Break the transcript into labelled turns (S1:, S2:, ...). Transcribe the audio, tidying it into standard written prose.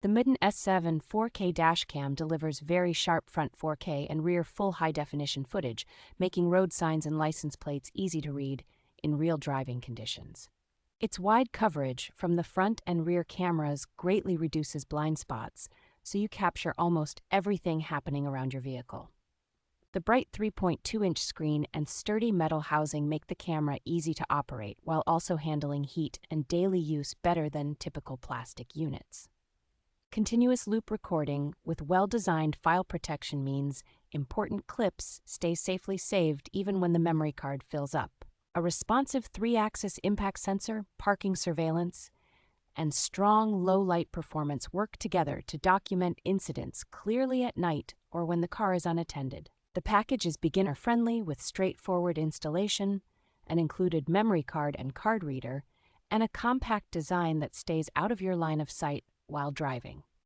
S1: The Miden S7 4K dashcam delivers very sharp front 4K and rear full high-definition footage, making road signs and license plates easy to read in real driving conditions. Its wide coverage from the front and rear cameras greatly reduces blind spots, so you capture almost everything happening around your vehicle. The bright 3.2-inch screen and sturdy metal housing make the camera easy to operate while also handling heat and daily use better than typical plastic units. Continuous loop recording with well-designed file protection means important clips stay safely saved even when the memory card fills up. A responsive 3-axis impact sensor, parking surveillance, and strong low-light performance work together to document incidents clearly at night or when the car is unattended. The package is beginner-friendly with straightforward installation, an included memory card and card reader, and a compact design that stays out of your line of sight while driving.